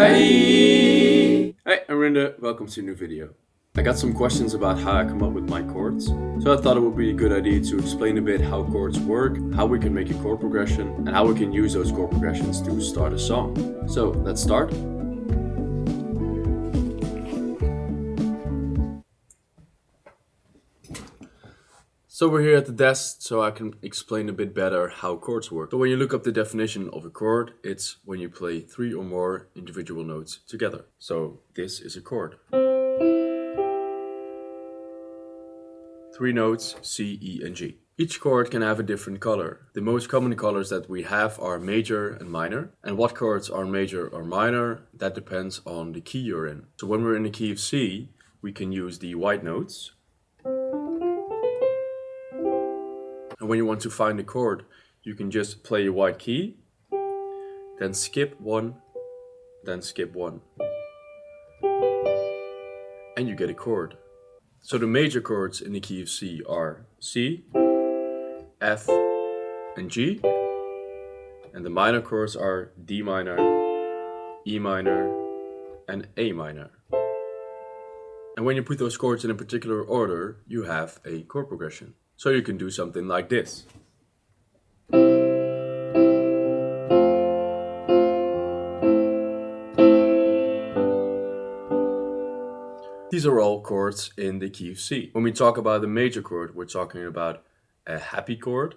Hey, I'm Rindue, welcome to a new video. I got some questions about how I come up with my chords, so I thought it would be a good idea to explain a bit how chords work, how we can make a chord progression, and how we can use those chord progressions to start a song. So let's start. So we're here at the desk, so I can explain a bit better how chords work. So when you look up the definition of a chord, it's when you play 3 or more individual notes together. So this is a chord. 3 notes, C, E, and G. Each chord can have a different color. The most common colors that we have are major and minor. And what chords are major or minor, that depends on the key you're in. So when we're in the key of C, we can use the white notes. And when you want to find a chord, you can just play a white key, then skip 1, then skip 1. And you get a chord. So the major chords in the key of C are C, F, and G. And the minor chords are D minor, E minor, and A minor. And when you put those chords in a particular order, you have a chord progression. So you can do something like this. These are all chords in the key of C. When we talk about the major chord, we're talking about a happy chord.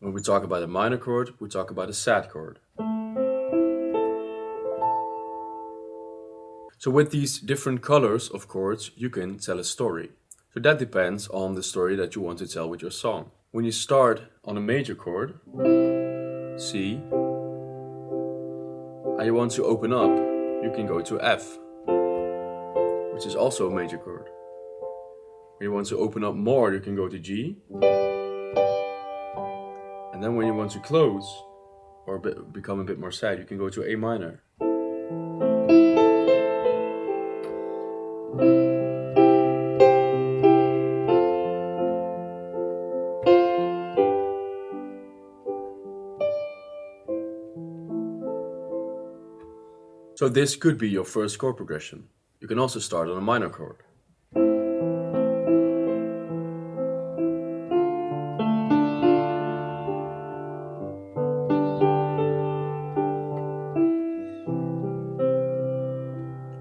When we talk about a minor chord, we talk about a sad chord. So with these different colors of chords, you can tell a story. So that depends on the story that you want to tell with your song. When you start on a major chord, C, and you want to open up, you can go to F, which is also a major chord. When you want to open up more, you can go to G. And then when you want to close, or become a bit more sad, you can go to A minor. So this could be your first chord progression. You can also start on a minor chord.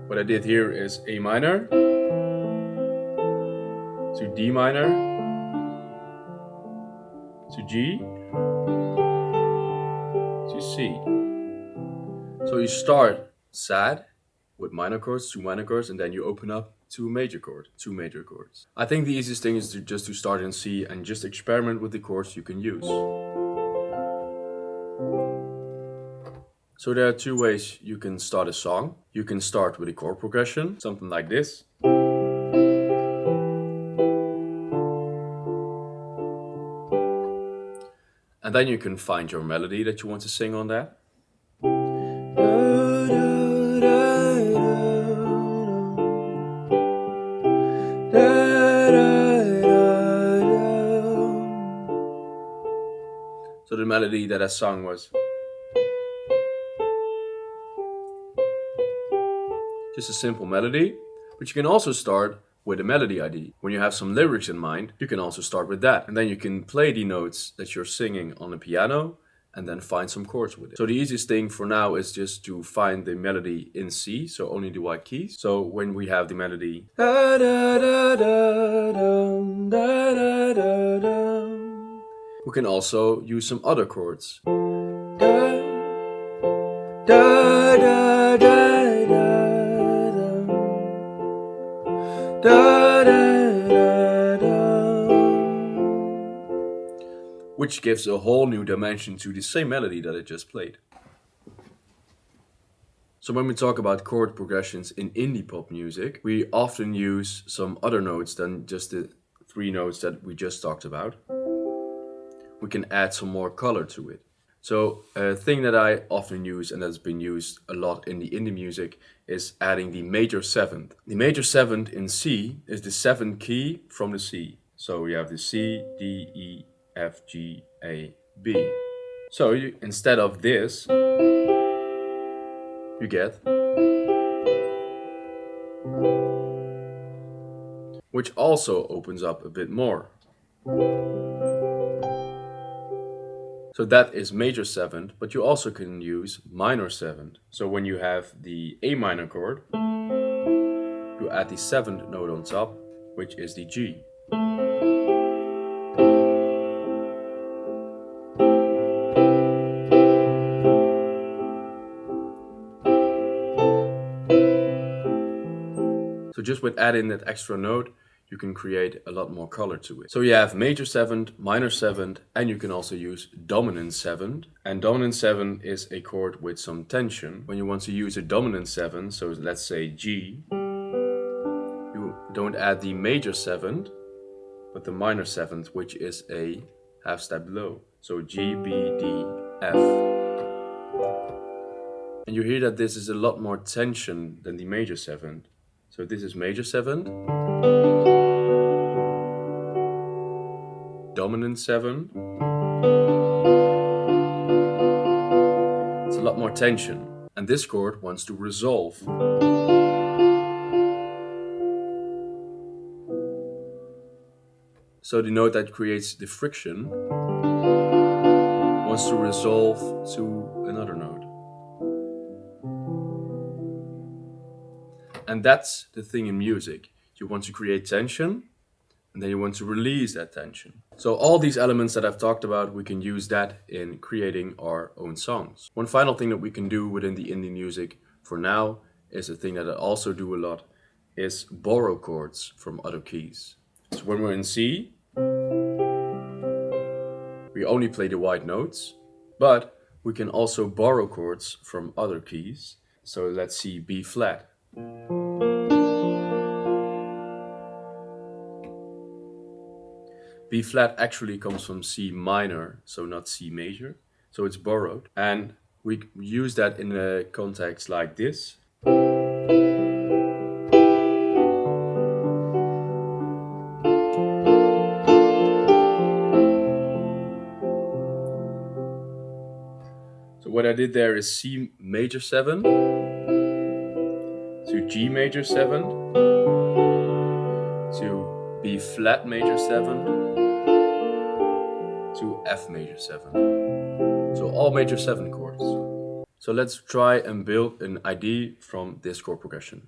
What I did here is A minor to D minor to G to C. So you start sad with minor chords, 2 minor chords, and then you open up to a major chord, 2 major chords. I think the easiest thing is just to start in C and just experiment with the chords you can use. So there are 2 ways you can start a song. You can start with a chord progression, something like this. And then you can find your melody that you want to sing on that. So the melody that I sung was just a simple melody, but you can also start with a melody ID. When you have some lyrics in mind, you can also start with that. And then you can play the notes that you're singing on the piano and then find some chords with it. So the easiest thing for now is just to find the melody in C, so only the white keys. So when we have the melody, we can also use some other chords. Which gives a whole new dimension to the same melody that I just played. So when we talk about chord progressions in indie pop music, we often use some other notes than just the 3 notes that we just talked about. We can add some more color to it. So a thing that I often use and that's been used a lot in the indie music is adding the major 7th. The major 7th in C is the 7th key from the C. So we have the C, D, E, F, G, A, B. So instead of this, you get, which also opens up a bit more. So that is major seventh, but you also can use minor seventh. So when you have the A minor chord, you add the seventh note on top, which is the G. So just with adding that extra note, you can create a lot more color to it. So you have major seventh, minor seventh, and you can also use dominant seventh. And dominant seventh is a chord with some tension. When you want to use a dominant seventh, so let's say G, you don't add the major seventh, but the minor seventh, which is a half step below. So G, B, D, F. And you hear that this is a lot more tension than the major seventh. So this is major seventh, dominant seventh. It's a lot more tension. And this chord wants to resolve. So the note that creates the friction wants to resolve to another note. And that's the thing in music. You want to create tension, and then you want to release that tension. So all these elements that I've talked about, we can use that in creating our own songs. One final thing that we can do within the indie music for now is a thing that I also do a lot, is borrow chords from other keys. So when we're in C, we only play the white notes, but we can also borrow chords from other keys. So let's see B flat. B flat actually comes from C minor, so not C major. So it's borrowed. And we use that in a context like this. So what I did there is C major 7 to G major 7 to B flat major 7 to F major 7. So all major 7 chords. So let's try and build an ID from this chord progression.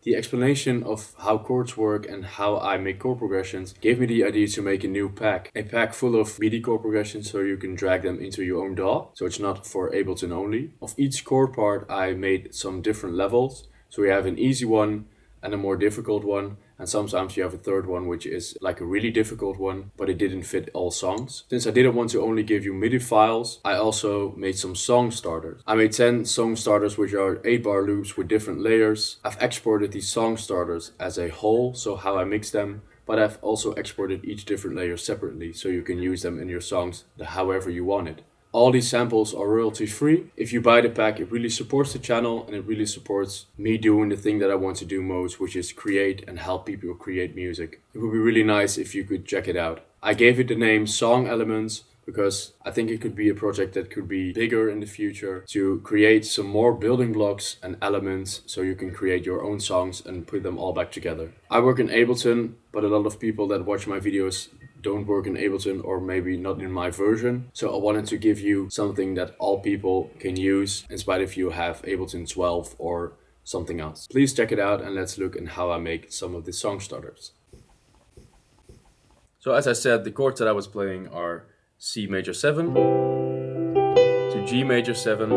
The explanation of how chords work and how I make chord progressions gave me the idea to make a new pack. A pack full of MIDI chord progressions so you can drag them into your own DAW. So it's not for Ableton only. Of each chord part I made some different levels. So we have an easy one and a more difficult one. And sometimes you have a third one which is like a really difficult one, but it didn't fit all songs. Since I didn't want to only give you MIDI files, I also made some song starters. I made 10 song starters which are 8-bar loops with different layers. I've exported these song starters as a whole, so how I mix them, but I've also exported each different layer separately so you can use them in your songs however you want it. All these samples are royalty free. If you buy the pack, it really supports the channel and it really supports me doing the thing that I want to do most, which is create and help people create music. It would be really nice if you could check it out. I gave it the name Song Elements because I think it could be a project that could be bigger in the future to create some more building blocks and elements so you can create your own songs and put them all back together. I work in Ableton, but a lot of people that watch my videos don't work in Ableton or maybe not in my version. So I wanted to give you something that all people can use in spite if you have Ableton 12 or something else. Please check it out and let's look at how I make some of the song starters. So as I said, the chords that I was playing are C major 7 to G major 7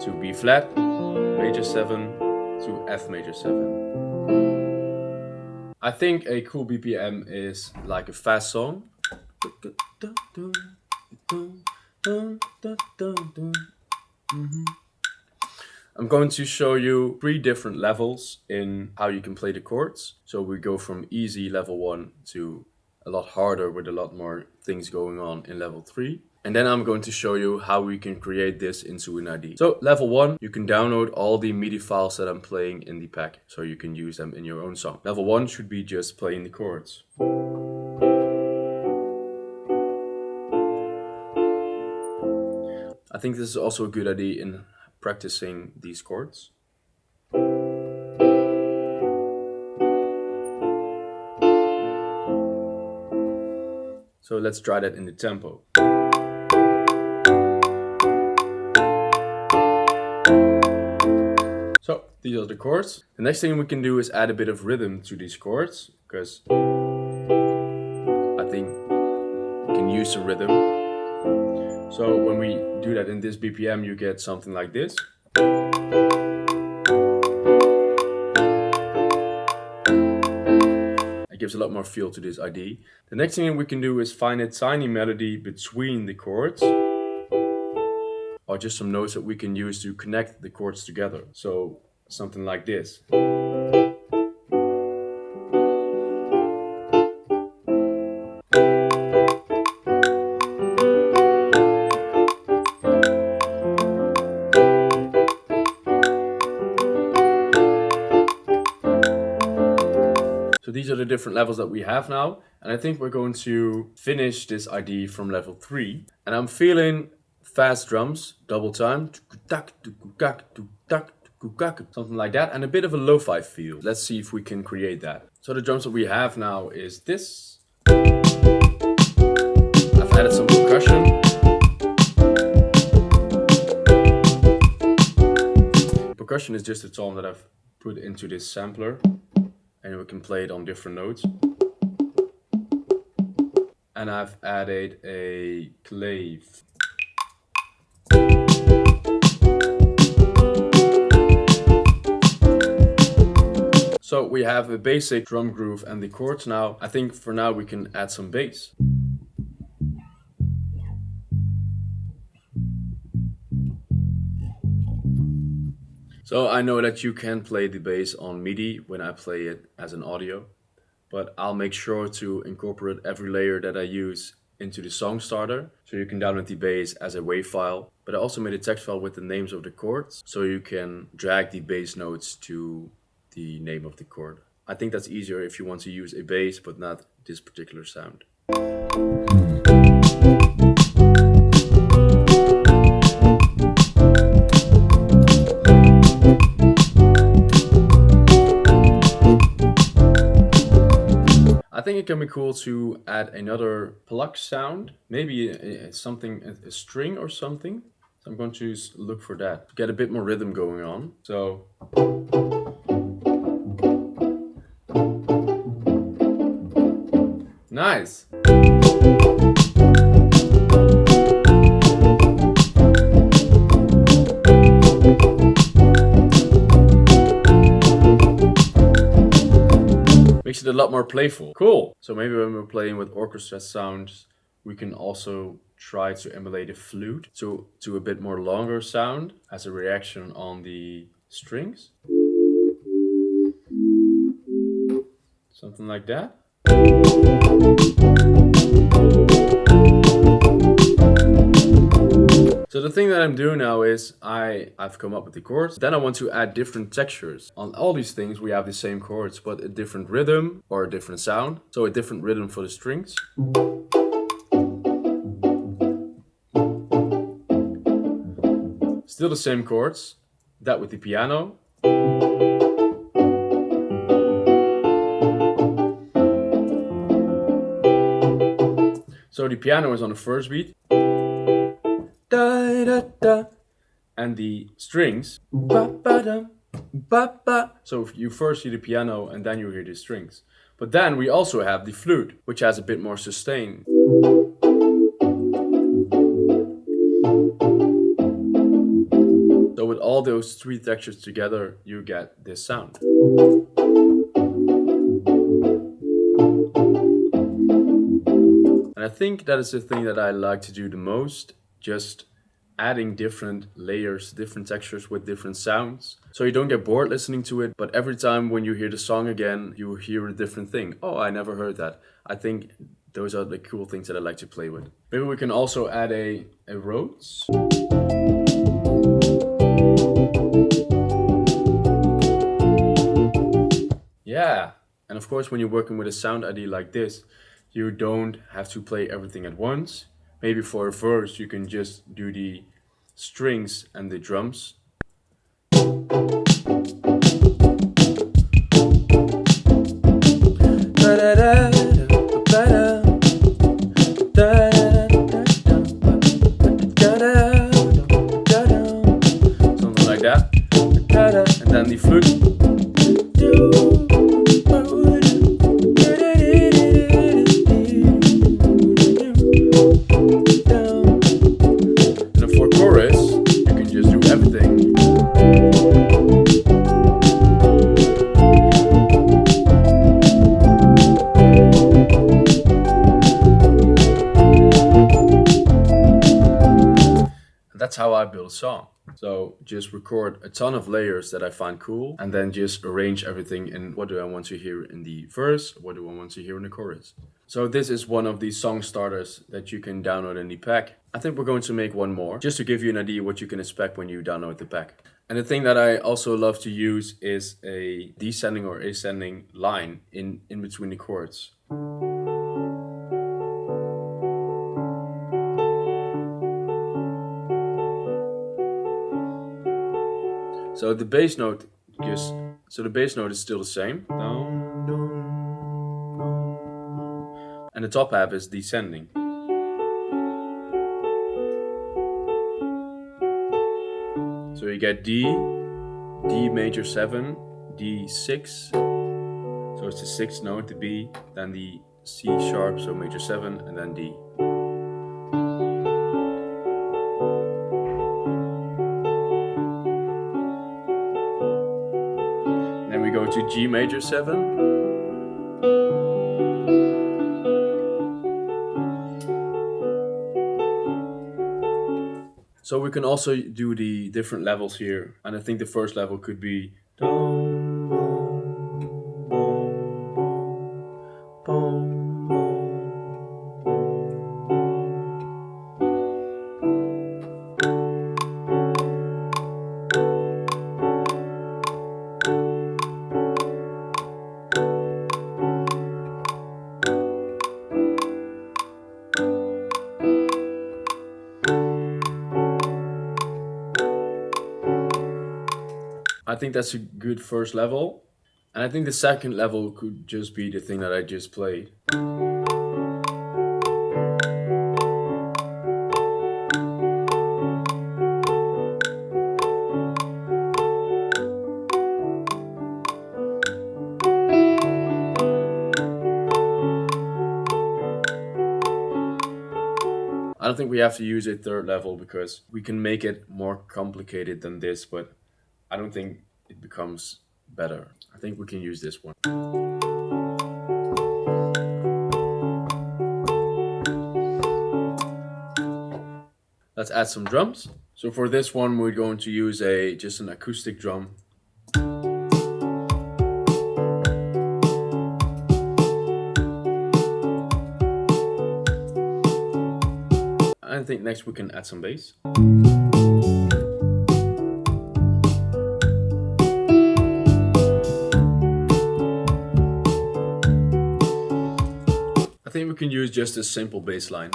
to B flat major 7 to F major 7. I think a cool BPM is like a fast song. I'm going to show you 3 different levels in how you can play the chords. So we go from easy level 1 to a lot harder with a lot more things going on in level 3. And then I'm going to show you how we can create this into an ID. So level 1, you can download all the MIDI files that I'm playing in the pack, so you can use them in your own song. Level 1 should be just playing the chords. I think this is also a good idea in practicing these chords. So let's try that in the tempo. So these are the chords. The next thing we can do is add a bit of rhythm to these chords, because I think we can use the rhythm. So when we do that in this BPM, you get something like this. It gives a lot more feel to this ID. The next thing we can do is find a tiny melody between the chords, or just some notes that we can use to connect the chords together. So something like this. So these are the different levels that we have now. And I think we're going to finish this ID from level 3. And I'm feeling fast drums, double time, something like that, and a bit of a lo-fi feel. Let's see if we can create that. So the drums that we have now is this. I've added some percussion. Percussion is just a tone that I've put into this sampler, and we can play it on different notes. And I've added a clave. So we have a basic drum groove and the chords now. I think for now we can add some bass. So I know that you can play the bass on MIDI when I play it as an audio, but I'll make sure to incorporate every layer that I use into the song starter, so you can download the bass as a WAV file. But I also made a text file with the names of the chords, so you can drag the bass notes to the name of the chord. I think that's easier if you want to use a bass but not this particular sound. I think it can be cool to add another pluck sound, maybe a string or something. So I'm going to look for that to get a bit more rhythm going on. So nice. Makes it a lot more playful. Cool. So maybe when we're playing with orchestra sounds, we can also try to emulate a flute to a bit more longer sound as a reaction on the strings. Something like that. So the thing that I'm doing now is I've come up with the chords. Then I want to add different textures. On all these things we have the same chords, but a different rhythm or a different sound. So a different rhythm for the strings. Still the same chords. That with the piano. So the piano is on the first beat. Da, da, da. And the strings. Ba, ba, da, ba, ba. So you first hear the piano and then you hear the strings. But then we also have the flute, which has a bit more sustain. So with all those three textures together, you get this sound. And I think that is the thing that I like to do the most, just adding different layers, different textures with different sounds. So you don't get bored listening to it, but every time when you hear the song again, you hear a different thing. Oh, I never heard that. I think Those are the cool things that I like to play with. Maybe we can also add a Rhodes. Yeah, and of course when you're working with a sound ID like this, you don't have to play everything at once. Maybe for a verse you can just do the strings and the drums. Something like that. And then the flute. And then for chorus, you can just do everything. That's how I build a song. So just record a ton of layers that I find cool and then just arrange everything in what do I want to hear in the verse, what do I want to hear in the chorus. So this is one of the song starters that you can download in the pack. I think we're going to make one more just to give you an idea what you can expect when you download the pack. And the thing that I also love to use is a descending or ascending line in between the chords. So the bass note is still the same. And the top half is descending. So you get D, D major 7, D6. So it's the 6th note, the B, then the C sharp, so major 7, and then D. Then we go to G major 7. So we can also do the different levels here, and I think the first level could be I think that's a good first level. And I think the second level could just be the thing that I just played. I don't think we have to use a third level because we can make it more complicated than this, but I don't think it becomes better. I think we can use this one. Let's add some drums. So for this one, we're going to use just an acoustic drum. I think next we can add some bass. I think we can use just a simple bass line.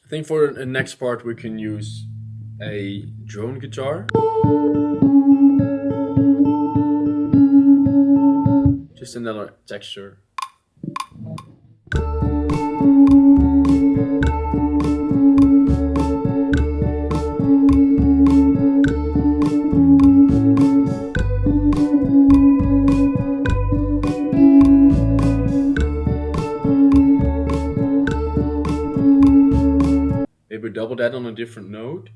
I think for the next part we can use a drone guitar. Just another texture. Maybe double that on a different note.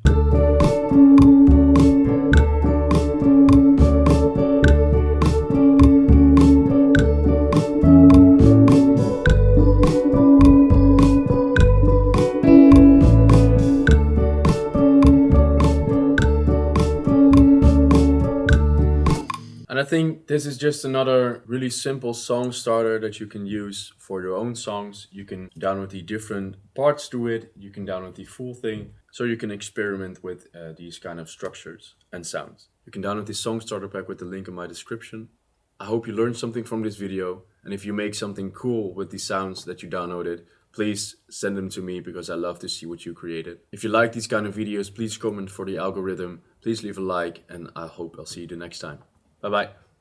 I think this is just another really simple song starter that you can use for your own songs. You can download the different parts to it, you can download the full thing, so you can experiment with these kind of structures and sounds. You can download the song starter pack with the link in my description. I hope you learned something from this video, and if you make something cool with the sounds that you downloaded, please send them to me because I love to see what you created. If you like these kind of videos, please comment for the algorithm, please leave a like, and I hope I'll see you the next time. Bye bye.